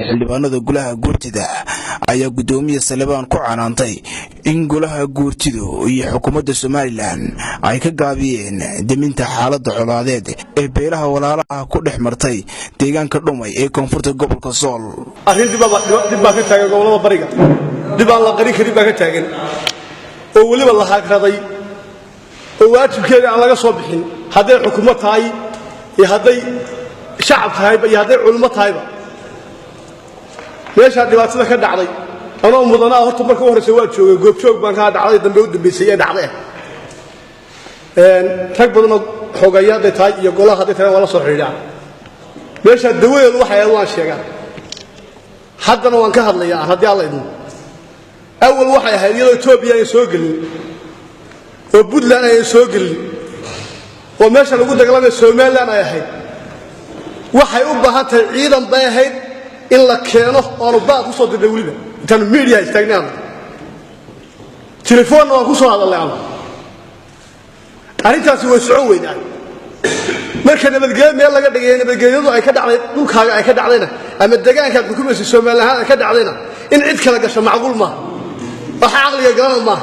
xildhibaanada golaha guurtida ayaa gudoomiye Salebaan ku canaantay in golaha guurtidu iyo xukuumadda Soomaaliland ay ka gaabiyeen deminta xaaladda colaadeed ee beelaha walaalaha ku dhexmartay deegaanka dhumay ee koonfurta gobolka Sool. arrin dib baa ka taagan gobolada bariga dib aan la qarin karin baa ka taagan oo waliba la haakraday oo waajibkeeda aan laga soo bixin haday xukuumad tahay iyo haday shacab tahay iyo haday culimo tahay meesha dhibaatada ka dhacday anoo mudana horta marka horeysa waa joogay goob joog baan ka dhacday dambe u dambeysay ee dhacday rag badan oo xogayada tahay iyo golaha haday tahay wala soo xiriiraan meesha daweeyadu waxa ay waan sheegaa haddana waan ka hadlayaa hadii alla idin awal waxa ay ahayd iyadoo Itoobiya ay soo galin oo Puntland ay soo galin oo meesha lagu dagaalamay Soomaaliland ay ahayd waxay u baahan tahay ciidan bay ahayd in la keeno oo baa ku soo diray waliba tan media istaagnaan telefoon oo ku soo hadalay arintaasi way soo weydaan marka nabadgelyo meel laga dhigay nabadgelyadu ay ka dhacday dhulkaaga ay ka dhacdayna ama deegaanka xukuumadda Soomaaliland ay ka dhacdayna in cid kala gasho macquul ma waxa aqliga garan ma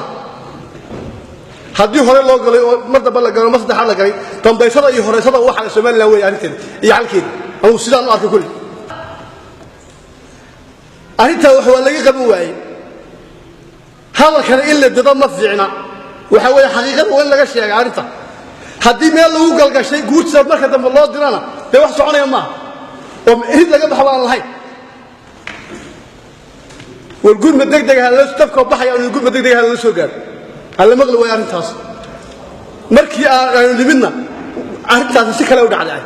haddii hore loo galay oo marba la galo ma saddex la galay dambaysada iyo horeysada waxa Soomaaliland way arinteeda iyo halkeed oo sidaan u arkay kulli arinta waxa laga qaban waayay hadalkan in la dado ma fiicna waxa way xaqiiqada oo laga sheegay arinta haddii meel lagu galgashay guurta marka dambe loo dirana de wax soconaya ma oo mid laga baxbaan lahayn والجود مدق دق هذا تفكر بحيا أو الجود مدق دق هذا سوقر على مغلى ويارن تاس مركي اللي منا عرفت هذا سكلا ودع عليه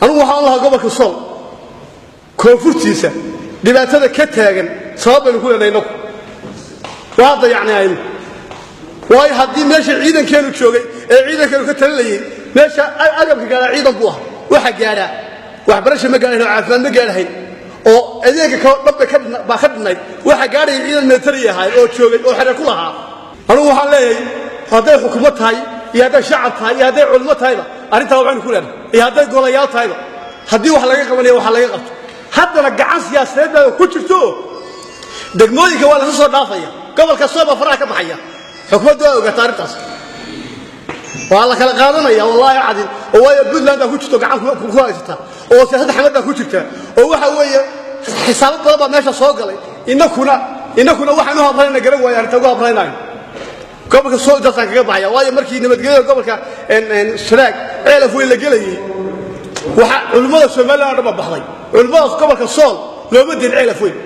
أنا وحنا الله قبلك الصل كوفرتيسة دبعت هذا كتاجن صاب نقول أنا ينق وهذا يعني عين واي حدين ماشي عيدا كانوا تشوقي عيدا كانوا كتللي ماشي أجمع قال عيدا بوه واحد جارا واحد برش ما قال عفان ما قال هاي oo adeega ka dhabba ka baaqadnay waxa gaaray ciidan military yahay oo joogay oo xare ku lahaa anigu waxaan leeyahay haday xukuumad tahay iyo haday shacab tahay iyo haday culimo tahay arinta waxaan ku leeyahay iyo haday golayaal tahay hadii wax laga qabanayo waxa laga qabto haddana gacan siyaasadeed ku jirto degmooyinka waa la soo dhaafaya gobolka Sooba faraha ka baxaya xukuumaddu waa ogaatay arintaas waa la kala qaadanaya wallahi cadin oo way Puntland ku jirto gacan ku haysata oo siyaasadda xamada ku jirta oo waxa weeye xisaab badan meesha soo galay inakuna waxaanu hadlayna garan waayay arrinta ugu hadlaynaa gobolka Sool dadka kaga baxaya waayo markii nabadgelyada gobolka shiraag ceelaf weyn la galayay waxa culimada Soomaaliland dhaba baxday culimada gobolka Sool looma diin ceelaf weyn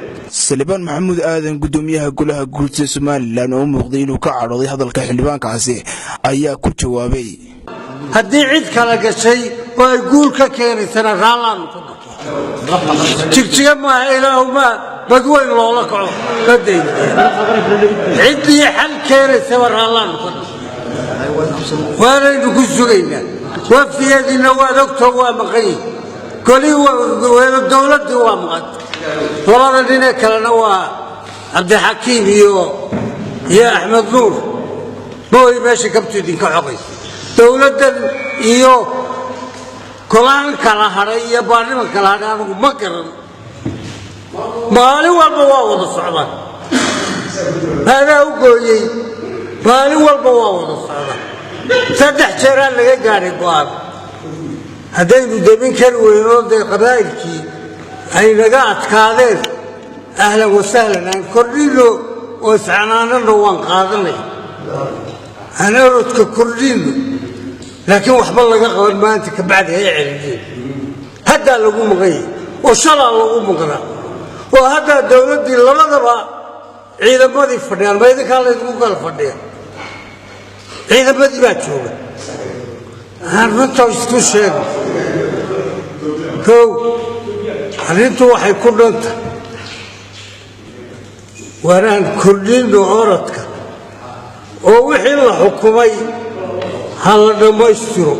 Salebaan Maxamuud Aadan gudoomiyaha golaha guurtida Soomaaliland oo muuqday inuu ka cadhooday hadalka xildhibaankaasi ayaa ku jawaabay haddii cid kala gashay oo ay guul ka keenaysan raalaan ku jigjiga ma ilaahu ma badweyn loola kaco baday cidii xal keenaysa raalaan ku waanaynu ku sugaynaa wafdiyadina waa doctor waa maqay kali waa dawladda waa maqan labada dhinac kalena waa Cabdixakiim iyo Axmed Nuur booy meesha kabtidin ka xoqay dawladdan iyo kolaan kala haray iyo baarlamaanka kala haray anigu ma garan maalin walba waa wada socdaan hada u gooyay maalin walba waa wada socdaan saddex jeer laga gaaray go'aan hadaynu demin kar weyno de qabaa'ilkii ay laga adkaadeen ahlan wa sahlan aan kordhino oo iscanaanano waan qaadanay ana rodka kordhino laakiin waxba laga qaban maanta ka bacdi ay celiyeen hadda lagu maqay oo shala lagu maqnaa oo hadda dawladii labadaba ciidamadii fadhiyaan bayda kale ugu kala fadhiyaan ciidamadii baa jooga runta isku sheeg arrintu waxay ku dhanta waraan kordhino orodka oo wixii la xukumay hal dhamaystiro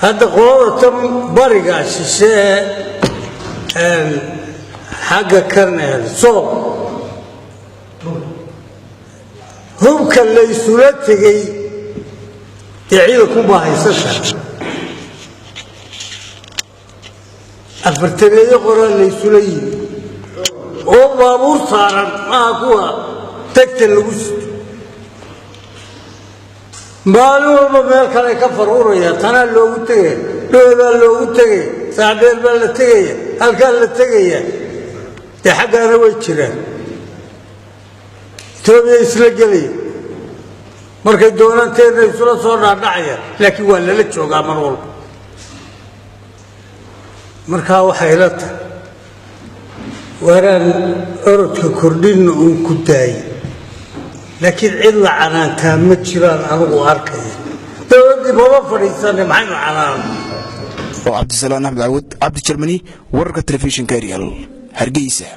hadda qolada bariga shishe xagga karneel soo hubka la isula tegay ciidanku ma haysata afartaneeyo qoraa laysula yimi oo baabuur saaran maaha kuwa tagta lagu sito maalin walba meel kale ka faruuraya tanaa loogu tegaya dhoobaa loogu tegaya saacdeel baa la tegaya halkaa la tegaya dee xaggaana way jiraan etoobiya isla gelaya markay doonanteenna isula soo dhaadhacaya laakiin waa lala joogaa mar walba markaa waxay ila tahay waraan orodka kordhinna uun ku daayay laakiin cid la canaantaa ma jiraan anigu arkaya dowladdii maba fadhiisane maxaynu canaan oo cabdisalaan axmed cawad cabdi jarmani wararka telefishinka Ariel Hargeysa